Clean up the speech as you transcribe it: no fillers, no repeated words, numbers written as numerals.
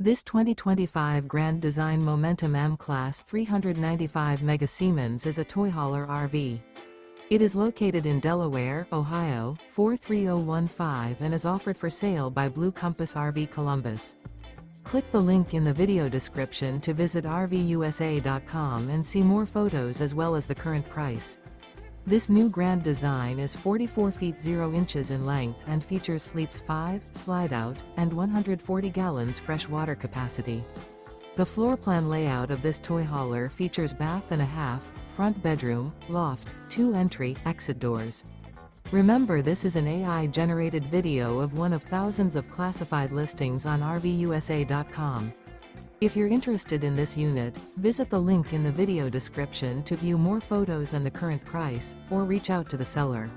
This 2025 Grand Design Momentum M-Class 395 Mega Siemens is a toy hauler RV. It is located in Delaware, Ohio, 43015 and is offered for sale by Blue Compass RV Columbus. Click the link in the video description to visit RVUSA.com and see more photos as well as the current price. This new Grand Design is 44 feet 0 inches in length and features sleeps 5, Slideout, and 140 gallons fresh water capacity. The floor plan layout of this toy hauler features bath and a half, front bedroom, loft, 2 entry, exit doors. Remember, this is an AI-generated video of one of thousands of classified listings on RVUSA.com. If you're interested in this unit, visit the link in the video description to view more photos and the current price, or reach out to the seller.